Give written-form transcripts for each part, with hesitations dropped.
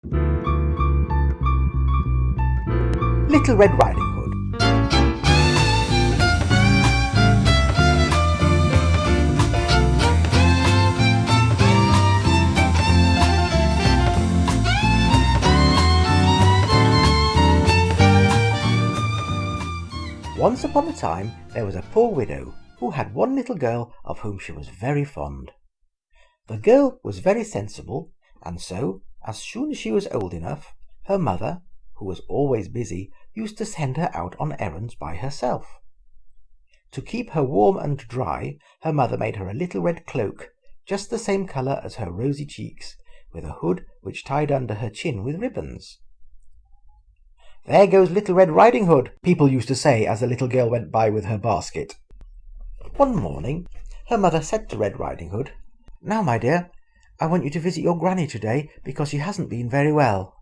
Little Red Riding Hood. Once upon a time there was a poor widow who had one little girl of whom she was very fond. The girl was very sensible, and so, as soon as she was old enough, her mother, who was always busy, used to send her out on errands by herself. To keep her warm and dry, her mother made her a little red cloak, just the same colour as her rosy cheeks, with a hood which tied under her chin with ribbons. "There goes Little Red Riding Hood," people used to say as the little girl went by with her basket. One morning her mother said to Red Riding Hood, "Now, my dear, I want you to visit your granny today, because she hasn't been very well."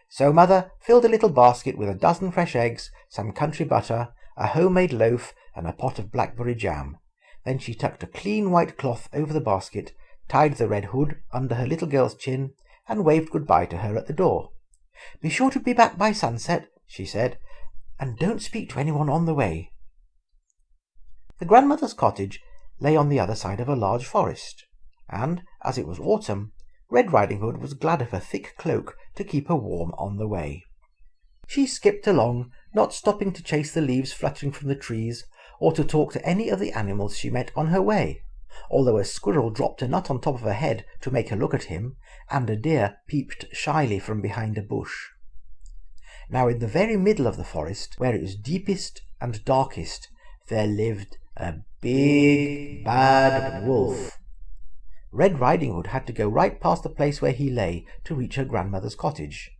So Mother filled a little basket with a dozen fresh eggs, some country butter, a homemade loaf, and a pot of blackberry jam. Then she tucked a clean white cloth over the basket, tied the red hood under her little girl's chin, and waved goodbye to her at the door. "Be sure to be back by sunset," she said, "and don't speak to anyone on the way." The grandmother's cottage lay on the other side of a large forest, and, as it was autumn, Red Riding Hood was glad of a thick cloak to keep her warm on the way. She skipped along, not stopping to chase the leaves fluttering from the trees, or to talk to any of the animals she met on her way, although a squirrel dropped a nut on top of her head to make her look at him, and a deer peeped shyly from behind a bush. Now in the very middle of the forest, where it was deepest and darkest, there lived a big bad wolf. Red Riding Hood had to go right past the place where he lay to reach her grandmother's cottage,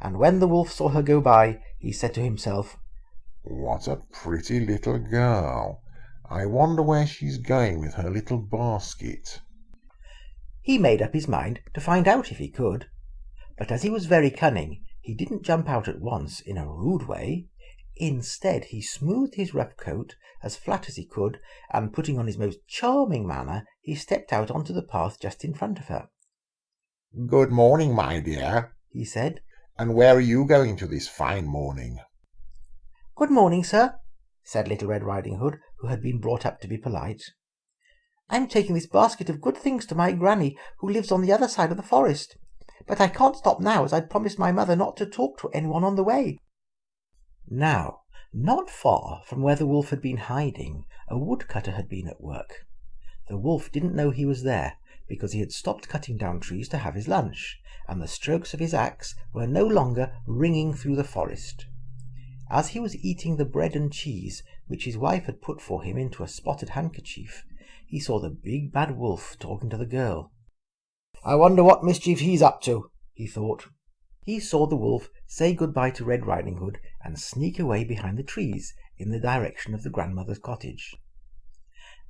and when the wolf saw her go by, he said to himself, "What a pretty little girl! I wonder where she's going with her little basket." He made up his mind to find out if he could, but as he was very cunning, he didn't jump out at once in a rude way. Instead, he smoothed his rough coat as flat as he could, and putting on his most charming manner, he stepped out onto the path just in front of her. "Good morning, my dear," he said. "And where are you going to this fine morning?" "Good morning, sir," said Little Red Riding Hood, who had been brought up to be polite. "I'm taking this basket of good things to my granny, who lives on the other side of the forest. But I can't stop now, as I'd promised my mother not to talk to anyone on the way." Now, not far from where the wolf had been hiding, a woodcutter had been at work. The wolf didn't know he was there, because he had stopped cutting down trees to have his lunch, and the strokes of his axe were no longer ringing through the forest. As he was eating the bread and cheese which his wife had put for him into a spotted handkerchief, he saw the big bad wolf talking to the girl. "I wonder what mischief he's up to," he thought. He saw the wolf say goodbye to Red Riding Hood and sneak away behind the trees in the direction of the grandmother's cottage.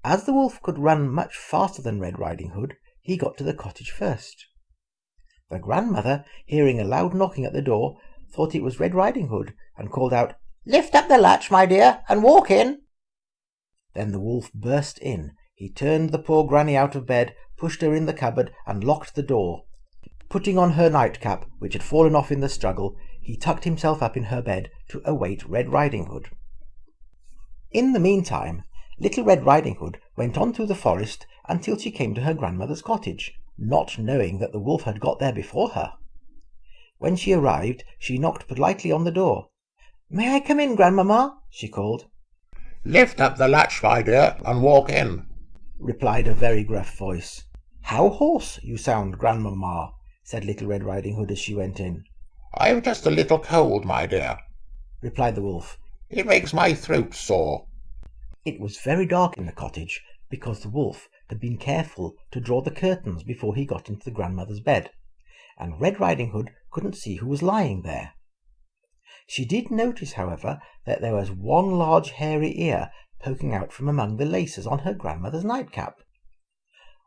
As the wolf could run much faster than Red Riding Hood, he got to the cottage first. The grandmother, hearing a loud knocking at the door, thought it was Red Riding Hood, and called out, "Lift up the latch, my dear, and walk in." Then the wolf burst in. He turned the poor granny out of bed, pushed her in the cupboard, and locked the door. Putting on her nightcap, which had fallen off in the struggle, he tucked himself up in her bed to await Red Riding Hood. In the meantime, Little Red Riding Hood went on through the forest until she came to her grandmother's cottage, not knowing that the wolf had got there before her. When she arrived, she knocked politely on the door. "May I come in, Grandmamma?" she called. "Lift up the latch, my dear, and walk in," replied a very gruff voice. "How hoarse you sound, Grandmamma," said Little Red Riding Hood as she went in. "I'm just a little cold, my dear," replied the wolf. "It makes my throat sore." It was very dark in the cottage, because the wolf had been careful to draw the curtains before he got into the grandmother's bed, and Red Riding Hood couldn't see who was lying there. She did notice, however, that there was one large hairy ear poking out from among the laces on her grandmother's nightcap.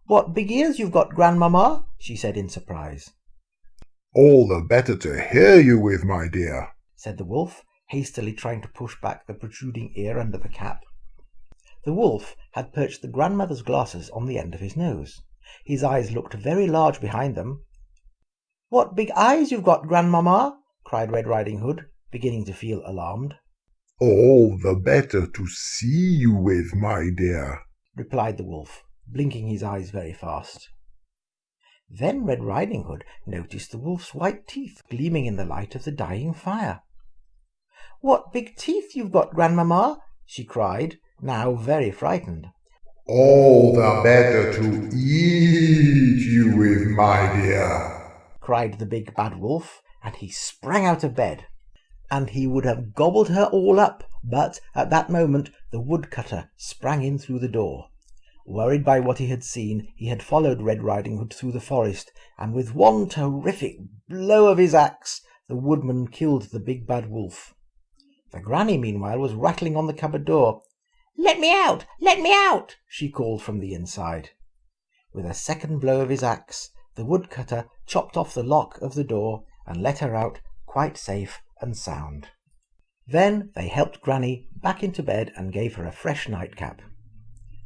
"What big ears you've got, Grandmamma," she said in surprise. "All the better to hear you with, my dear," said the wolf, hastily trying to push back the protruding ear under the cap. The wolf had perched the grandmother's glasses on the end of his nose. His eyes looked very large behind them. "What big eyes you've got, Grandmamma!" cried Red Riding Hood, beginning to feel alarmed. "All the better to see you with, my dear," replied the wolf, blinking his eyes very fast. Then Red Riding Hood noticed the wolf's white teeth gleaming in the light of the dying fire. "What big teeth you've got, Grandmamma!" she cried, now very frightened. "All the better to eat you with, my dear," cried the big bad wolf, and he sprang out of bed. And he would have gobbled her all up, but at that moment the woodcutter sprang in through the door. Worried by what he had seen, he had followed Red Riding Hood through the forest, and with one terrific blow of his axe, the woodman killed the big bad wolf. The granny, meanwhile, was rattling on the cupboard door. "Let me out! Let me out!" she called from the inside. With a second blow of his axe, the woodcutter chopped off the lock of the door and let her out quite safe and sound. Then they helped Granny back into bed and gave her a fresh nightcap.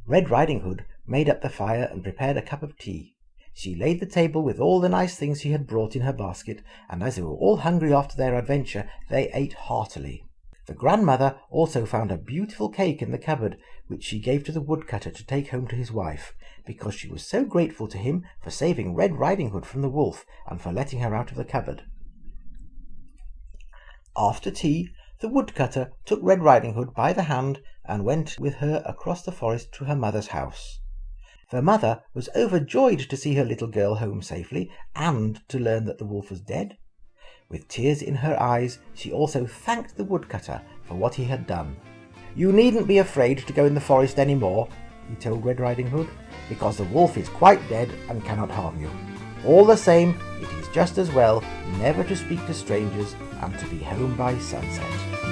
Red Riding Hood made up the fire and prepared a cup of tea. She laid the table with all the nice things she had brought in her basket, and as they were all hungry after their adventure, they ate heartily. The grandmother also found a beautiful cake in the cupboard, which she gave to the woodcutter to take home to his wife, because she was so grateful to him for saving Red Riding Hood from the wolf and for letting her out of the cupboard. After tea, the woodcutter took Red Riding Hood by the hand and went with her across the forest to her mother's house. The mother was overjoyed to see her little girl home safely and to learn that the wolf was dead. With tears in her eyes, she also thanked the woodcutter for what he had done. "You needn't be afraid to go in the forest any more," he told Red Riding Hood, "because the wolf is quite dead and cannot harm you. All the same, it is just as well never to speak to strangers and to be home by sunset."